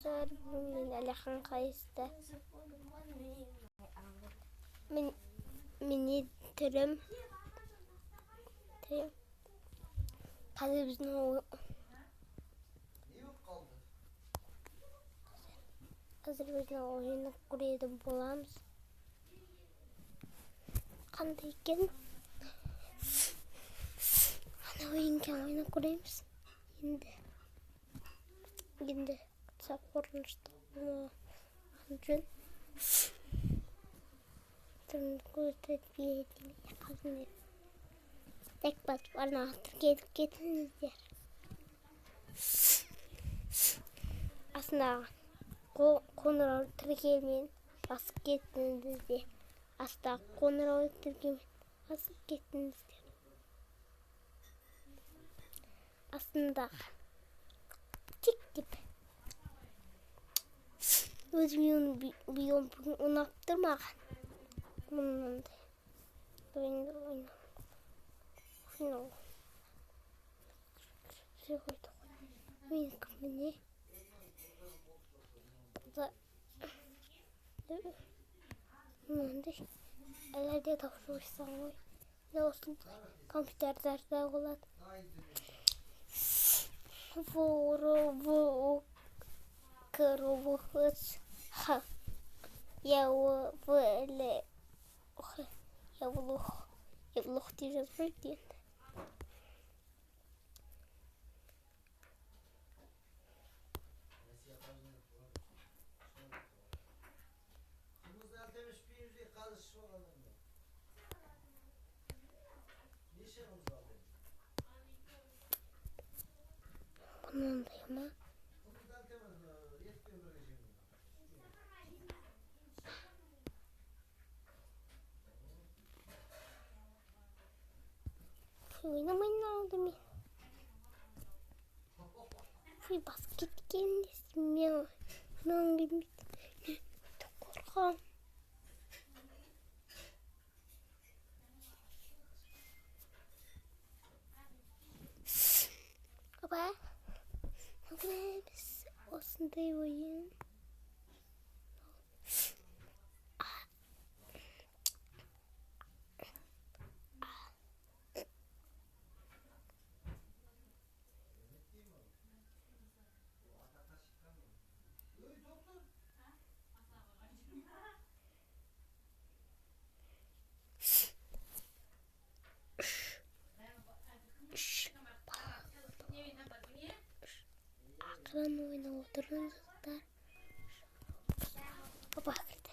Min Alexan Kayısta. Mini türüm. Қазір біздің ойынды көреді боламыз. Қандай екен? Ана ойынды көреміз. Енді сап қорынышты жөн. Тұрын көрсетіп бейетіне қазынер. Тек батып арна ақтыр кетіңіздер. Асындағы қоңырау тіркелмен басып кеттіңіздер. Астағы қоңырау тіркелмен басып кеттіңіздер. Астындағы тик деп. Өзімен бүйім бүгін ұнап тұрмаған. Мұнындай. Ойынды ойнап. No. Все это. Минк мне. Да. Мындай. Әлде тапшырсаң ой. Осындай компьютердерде болады. Воробух. Ха. Яблух деп жазбайды енді. Мынандай ма? Ойнамайын алды мен. Басып кеткен десім мен. Мұнан келмейді. Қорқам. Апа, біз осындай ойын. Ақырын ойнап отырыңыздар. Апа кірді.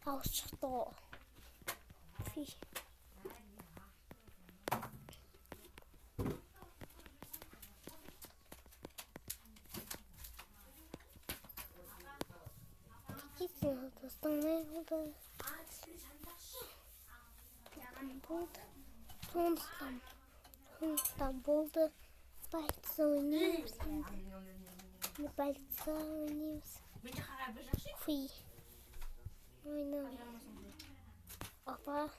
Дауыс шықты ғой. Кетсің достың не болды? Сондықтан болды. Пальцы ойнаймыз енді. Пальцы ойнаймыз. Фи. Ойнаймыз. Апа.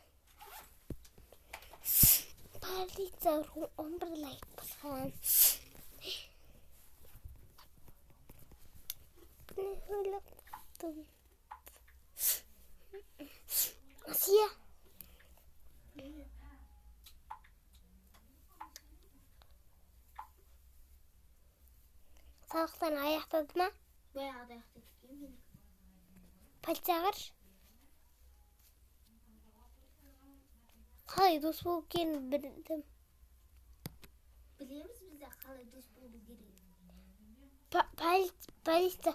Полиция 11 лайк басқан. Не ойлап таптым. Асия. Сабақтан аяқтады ма? Баяғыда аяқтады екен. Полиция қаршы. Қалай дос болып екенін білдім. Білеміз бізде қалай дос болу керек. Полиция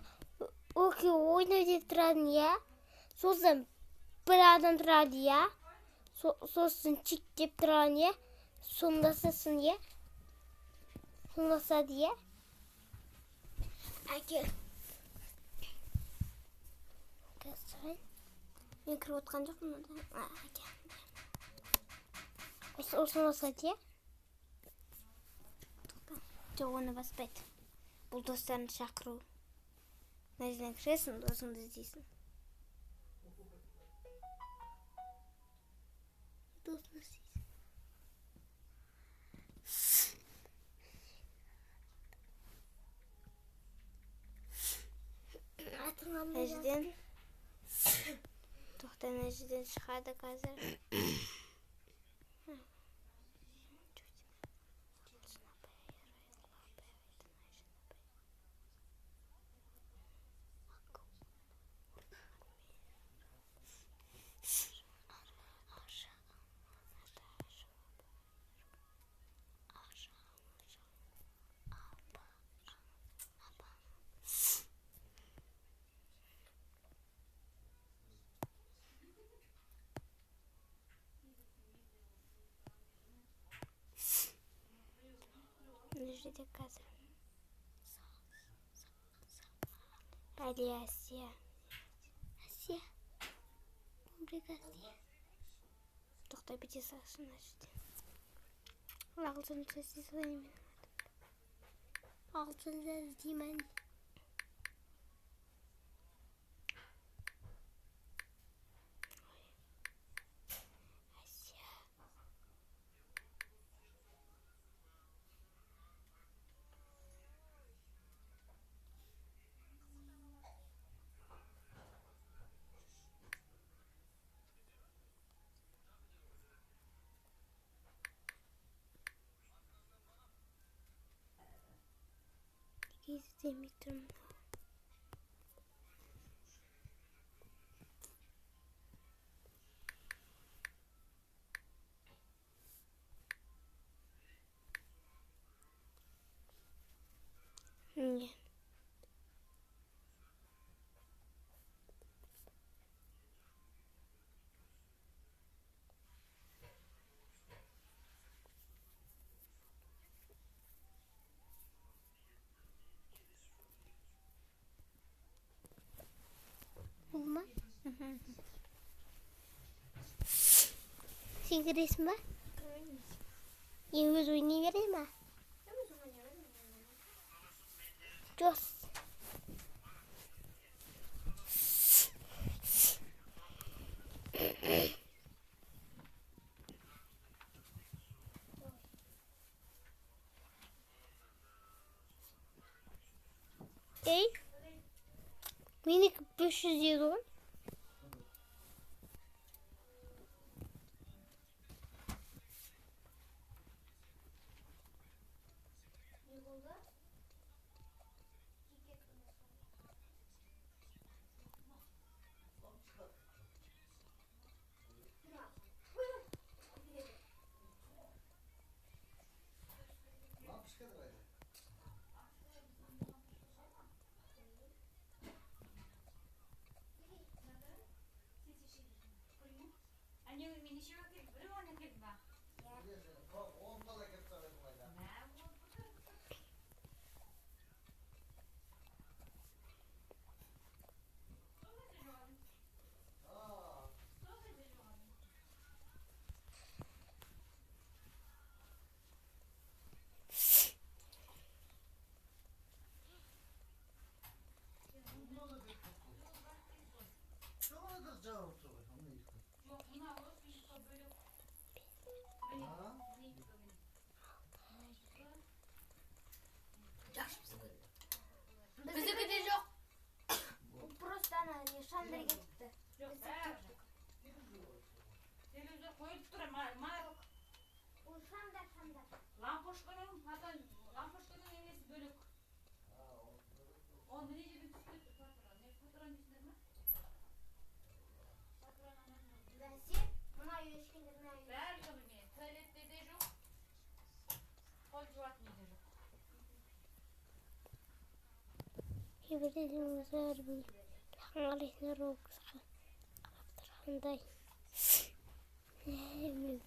ойнау деп тұрады, я. Сосын бір адам тұрады, я. Сосын чик деп тұрады, я. Соңдасасын, я. Соңдасады, я. Әке. Қазір. Мен кіріп отқан жоқпын онда. Әке. Соңдасады, я. Жоқ, оны баспайды. Бұл достарын шақыру. Мына жерден кіресің, досыңды іздейсің. Досыңды іздейсің. Necden toxta necden çıxardı qazır. Necde qazır. Aliasya. Asya. Obrigado. Toxta bir cesasın açtı. Altın sessiz olayım. Altın sessiz ben. Asya. İzlemiyorum. Niye? Olma. Sen resmi? Yüz oynayabilir mi? Jos. Ey. Minik 500 euro. Hibridin var bu. Hangisine roksaka. Anday. Ne ben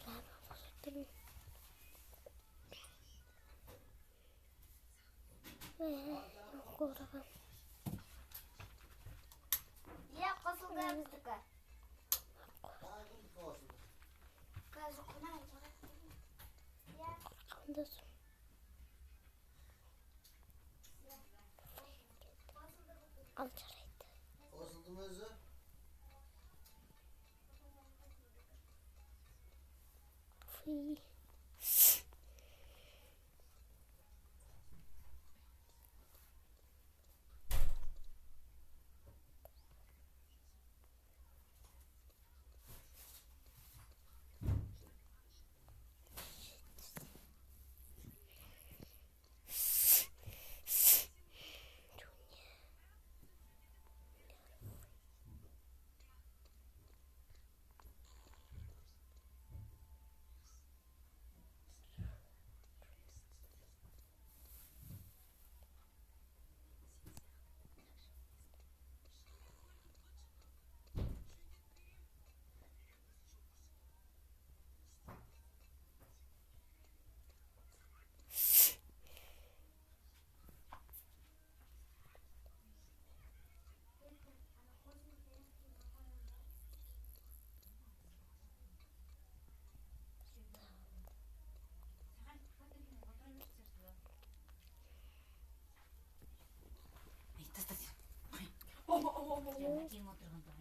Korkan. Ya qasıl gəlmişdikə. Qazı qonaq. Ya. Kandasın. Alçaraydı. Osıldı mı özü? Fıy. жаңа кем отырганда.